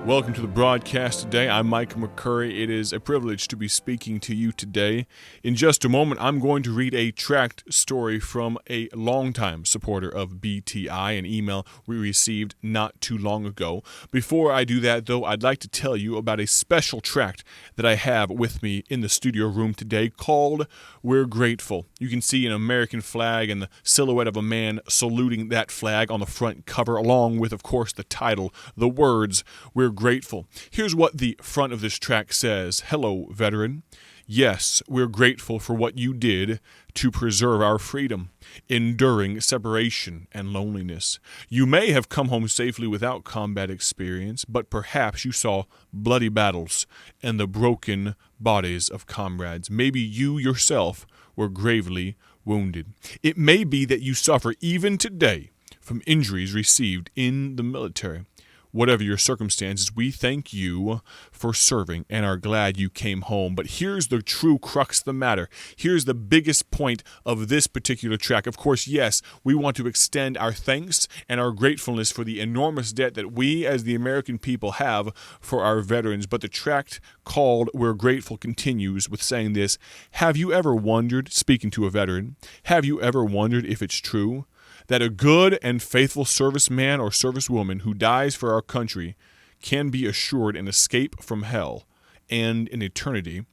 Welcome to the broadcast today. I'm Mike McCurry. It is a privilege to be speaking to you today. In just a moment, I'm going to read a tract story from a longtime supporter of BTI, an email we received not too long ago. Before I do that, though, I'd like to tell you about a special tract that I have with me in the studio room today called We're Grateful. You can see an American flag and the silhouette of a man saluting that flag on the front cover, along with, of course, the title, the words, We're Grateful. Here's what the front of this tract says. Hello, veteran. Yes, we're grateful for what you did to preserve our freedom, enduring separation and loneliness. You may have come home safely without combat experience, but perhaps you saw bloody battles and the broken bodies of comrades. Maybe you yourself were gravely wounded. It may be that you suffer even today from injuries received in the military. Whatever your circumstances, we thank you for serving and are glad you came home. But here's the true crux of the matter. Here's the biggest point of this particular tract. Of course, yes, we want to extend our thanks and our gratefulness for the enormous debt that we as the American people have for our veterans. But the tract called We're Grateful continues with saying this. Have you ever wondered, speaking to a veteran, have you ever wondered if it's true that a good and faithful serviceman or servicewoman who dies for our country can be assured an escape from hell and an eternity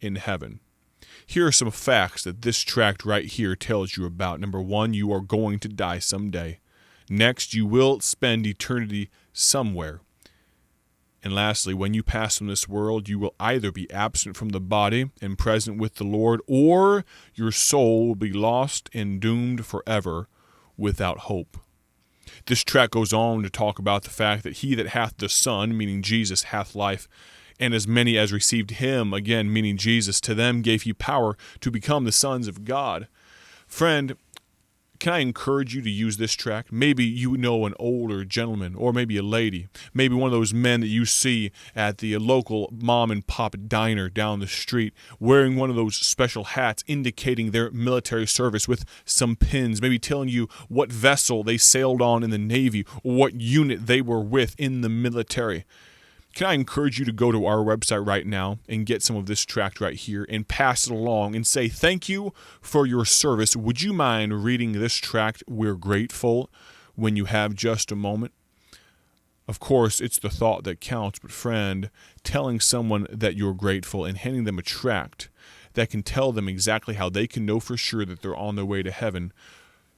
in heaven? Here are some facts that this tract right here tells you about. Number one, you are going to die someday. Next, you will spend eternity somewhere. And lastly, when you pass from this world, you will either be absent from the body and present with the Lord, or your soul will be lost and doomed forever without hope. This tract goes on to talk about the fact that he that hath the Son, meaning Jesus, hath life, and as many as received him, again, meaning Jesus, to them gave he power to become the sons of God. Friend, can I encourage you to use this tract? Maybe you know an older gentleman, or maybe a lady, maybe one of those men that you see at the local mom and pop diner down the street, wearing one of those special hats indicating their military service with some pins, maybe telling you what vessel they sailed on in the Navy, or what unit they were with in the military. Can I encourage you to go to our website right now and get some of this tract right here and pass it along and say, thank you for your service. Would you mind reading this tract, We're Grateful, when you have just a moment? Of course, it's the thought that counts, but friend, telling someone that you're grateful and handing them a tract that can tell them exactly how they can know for sure that they're on their way to heaven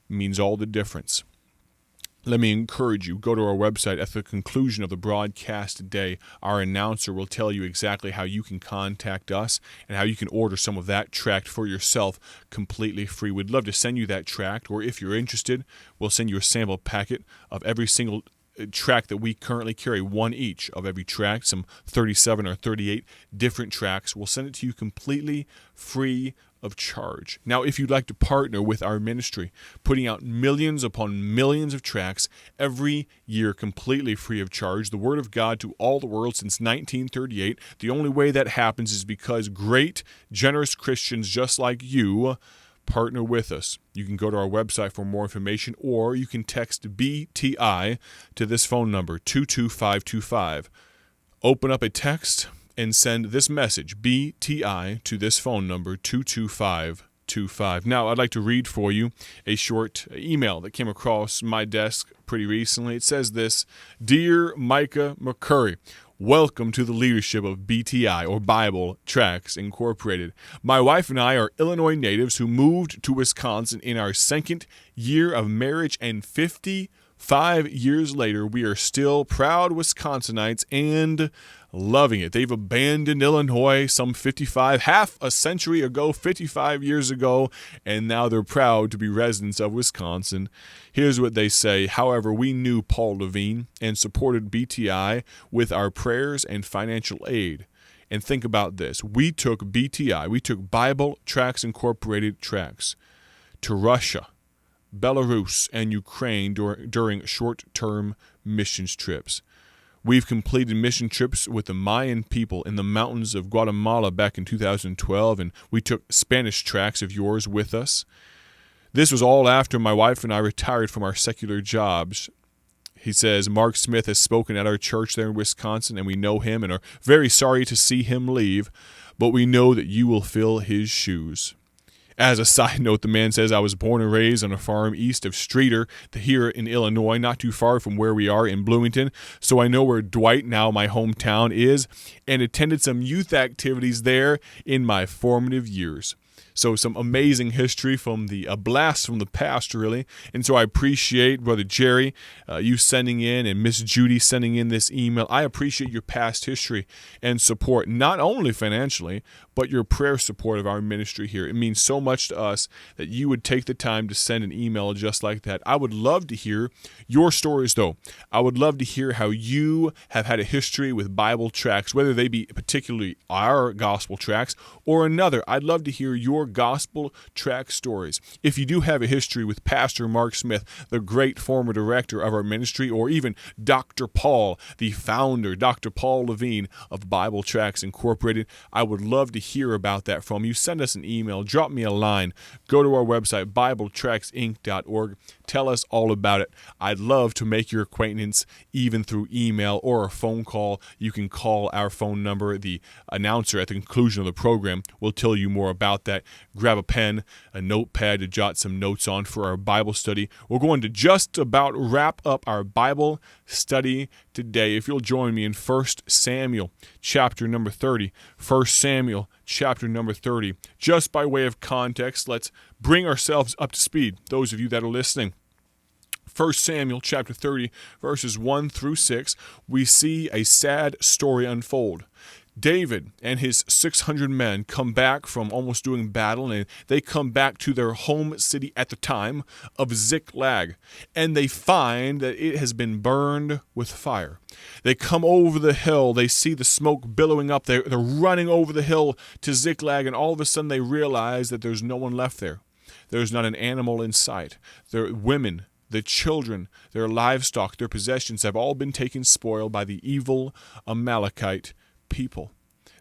means all the difference. Let me encourage you, go to our website. At the conclusion of the broadcast today, our announcer will tell you exactly how you can contact us and how you can order some of that tract for yourself completely free. We'd love to send you that tract, or if you're interested, we'll send you a sample packet of every single tract that we currently carry, one each of every tract, some 37 or 38 different tracts. We'll send it to you completely free of charge. Now, if you'd like to partner with our ministry, putting out millions upon millions of tracts every year completely free of charge, the Word of God to all the world since 1938, the only way that happens is because great, generous Christians just like you partner with us. You can go to our website for more information, or you can text BTI to this phone number, 22525. Open up a text and send this message, BTI, to this phone number, 22525. Now, I'd like to read for you a short email that came across my desk pretty recently. It says this: Dear Micah McCurry, welcome to the leadership of BTI, or Bible Tracts Incorporated. My wife and I are Illinois natives who moved to Wisconsin in our second year of marriage, and 55 years later, we are still proud Wisconsinites and loving it. They've abandoned Illinois some half a century ago, 55 years ago, and now they're proud to be residents of Wisconsin. Here's what they say. However, we knew Paul Levine and supported BTI with our prayers and financial aid. And think about this. We took BTI, we took Bible Tracts Incorporated tracts to Russia, Belarus, and Ukraine during short-term missions trips. We've completed mission trips with the Mayan people in the mountains of Guatemala back in 2012, and we took Spanish tracts of yours with us. This was all after my wife and I retired from our secular jobs. He says, Mark Smith has spoken at our church there in Wisconsin, and we know him and are very sorry to see him leave, but we know that you will fill his shoes. As a side note, the man says, I was born and raised on a farm east of Streator here in Illinois, not too far from where we are in Bloomington, so I know where Dwight, now my hometown, is, and attended some youth activities there in my formative years. So some amazing history from a blast from the past, really. And so I appreciate, Brother Jerry, you sending in, and Miss Judy sending in this email. I appreciate your past history and support, not only financially, but your prayer support of our ministry here. It means so much to us that you would take the time to send an email just like that. I would love to hear your stories, though. I would love to hear how you have had a history with Bible tracts, whether they be particularly our gospel tracts or another. I'd love to hear your gospel tract stories. If you do have a history with Pastor Mark Smith, the great former director of our ministry, or even Dr. Paul, the founder, Dr. Paul Levine of Bible Tracts Incorporated, I would love to hear about that from you. Send us an email, drop me a line, go to our website, BibleTractsInc.org. Tell us all about it. I'd love to make your acquaintance even through email or a phone call. You can call our phone number. The announcer at the conclusion of the program will tell you more about that. Grab a pen, a notepad to jot some notes on for our Bible study. We're going to just about wrap up our Bible study today. If you'll join me in 1 Samuel chapter number 30. 1 Samuel chapter number 30. Just by way of context, let's bring ourselves up to speed, those of you that are listening. 1 Samuel chapter 30, verses 1 through 6, we see a sad story unfold. David and his 600 men come back from almost doing battle, and they come back to their home city at the time of Ziklag, and they find that it has been burned with fire. They come over the hill, they see the smoke billowing up, they're running over the hill to Ziklag, and all of a sudden they realize that there's no one left there. There's not an animal in sight. Their women, the children, their livestock, their possessions have all been taken spoil by the evil Amalekite people.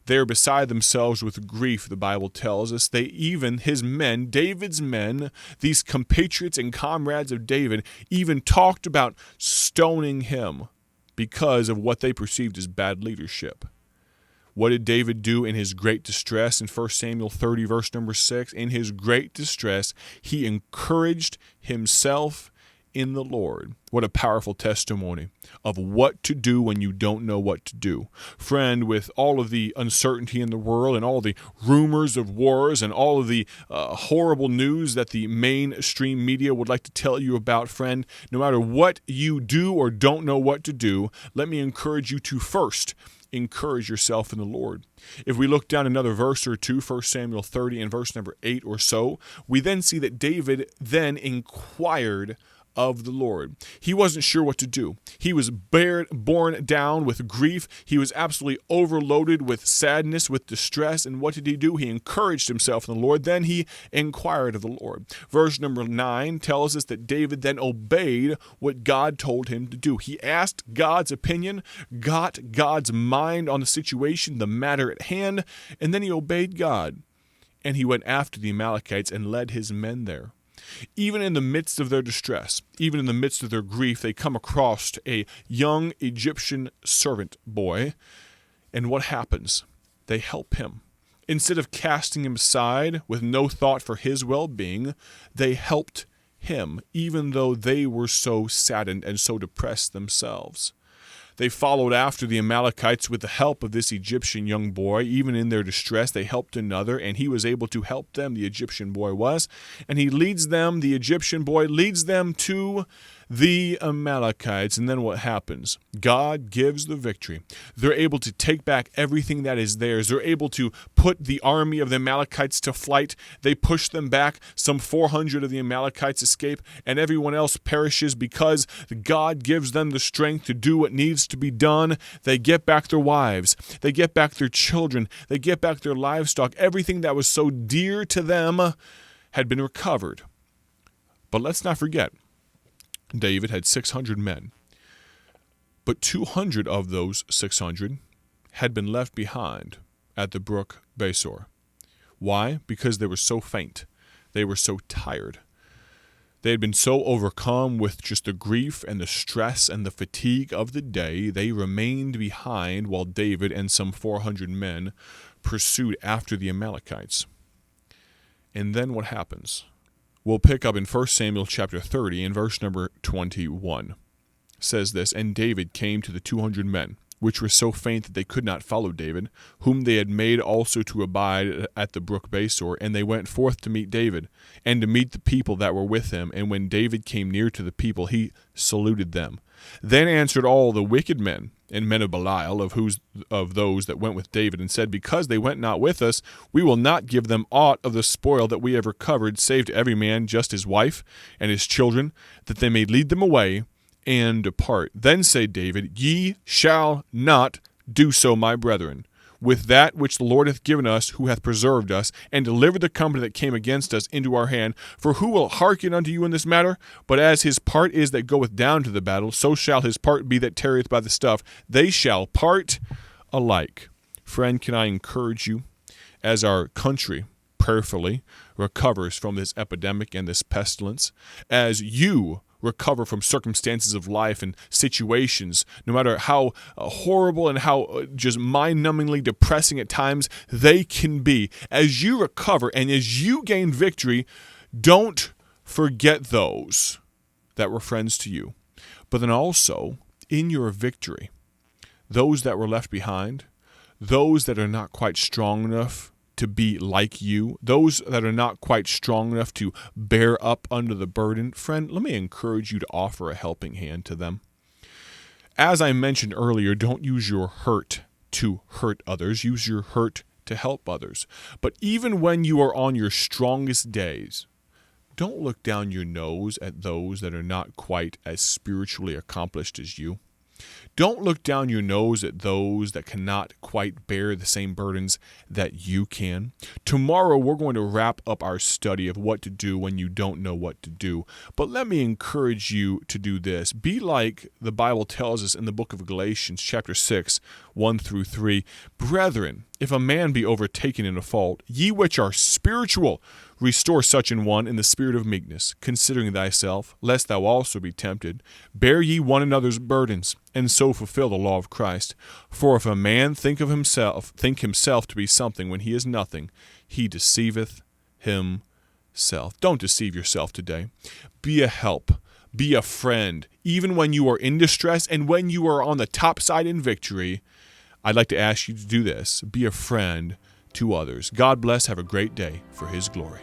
They are beside themselves with grief, the Bible tells us. His men, David's men, these compatriots and comrades of David, even talked about stoning him because of what they perceived as bad leadership. What did David do in his great distress in 1 Samuel 30, verse number 6? In his great distress, he encouraged himself in the Lord. What a powerful testimony of what to do when you don't know what to do. Friend, with all of the uncertainty in the world and all the rumors of wars and all of the horrible news that the mainstream media would like to tell you about, friend, no matter what you do or don't know what to do, let me encourage you to first encourage yourself in the Lord. If we look down another verse or two, 1 Samuel 30 and verse number 8 or so, we then see that David then inquired of the Lord. He wasn't sure what to do. He was borne down with grief. He was absolutely overloaded with sadness, with distress. And what did he do? He encouraged himself in the Lord. Then he inquired of the Lord. Verse number 9 tells us that David then obeyed what God told him to do. He asked God's opinion, got God's mind on the situation, the matter at hand, and then he obeyed God. And he went after the Amalekites and led his men there. Even in the midst of their distress, even in the midst of their grief, they come across a young Egyptian servant boy. And what happens? They help him. Instead of casting him aside with no thought for his well-being, they helped him, even though they were so saddened and so depressed themselves. They followed after the Amalekites with the help of this Egyptian young boy. Even in their distress, they helped another, and he was able to help them, the Egyptian boy was. And he leads them, the Egyptian boy leads them to the Amalekites. And then what happens? God gives the victory. They're able to take back everything that is theirs. They're able to put the army of the Amalekites to flight. They push them back. Some 400 of the Amalekites escape, and everyone else perishes because God gives them the strength to do what needs to be done. They get back their wives. They get back their children. They get back their livestock. Everything that was so dear to them had been recovered. But let's not forget, David had 600 men, but 200 of those 600 had been left behind at the brook Besor. Why? Because they were so faint. They were so tired. They had been so overcome with just the grief and the stress and the fatigue of the day, they remained behind while David and some 400 men pursued after the Amalekites. And then what happens? We'll pick up in 1 Samuel chapter 30 and verse number 21. It says this, "And David came to the 200 men, which were so faint that they could not follow David, whom they had made also to abide at the brook Besor, and they went forth to meet David, and to meet the people that were with him. And when David came near to the people, he saluted them. Then answered all the wicked men and men of Belial, of those that went with David, and said, Because they went not with us, we will not give them aught of the spoil that we have recovered, save to every man just his wife and his children, that they may lead them away and depart. Then said David, Ye shall not do so, my brethren, with that which the Lord hath given us, who hath preserved us, and delivered the company that came against us into our hand. For who will hearken unto you in this matter? But as his part is that goeth down to the battle, so shall his part be that tarrieth by the stuff. They shall part alike." Friend, can I encourage you, as our country prayerfully recovers from this epidemic and this pestilence, as you recover from circumstances of life and situations, no matter how horrible and how just mind-numbingly depressing at times they can be, as you recover and as you gain victory, don't forget those that were friends to you. But then also, in your victory, those that were left behind, those that are not quite strong enough to be like you, those that are not quite strong enough to bear up under the burden, friend, let me encourage you to offer a helping hand to them. As I mentioned earlier, don't use your hurt to hurt others. Use your hurt to help others. But even when you are on your strongest days, don't look down your nose at those that are not quite as spiritually accomplished as you. Don't look down your nose at those that cannot quite bear the same burdens that you can. Tomorrow, we're going to wrap up our study of what to do when you don't know what to do. But let me encourage you to do this. Be like the Bible tells us in the book of Galatians, chapter 6, 1 through 3. Brethren, if a man be overtaken in a fault, ye which are spiritual, restore such an one in the spirit of meekness, considering thyself, lest thou also be tempted. Bear ye one another's burdens, and so fulfill the law of Christ. For if a man think himself to be something when he is nothing, he deceiveth himself. Don't deceive yourself today. Be a help. Be a friend. Even when you are in distress and when you are on the top side in victory, I'd like to ask you to do this. Be a friend to others. God bless. Have a great day for His glory.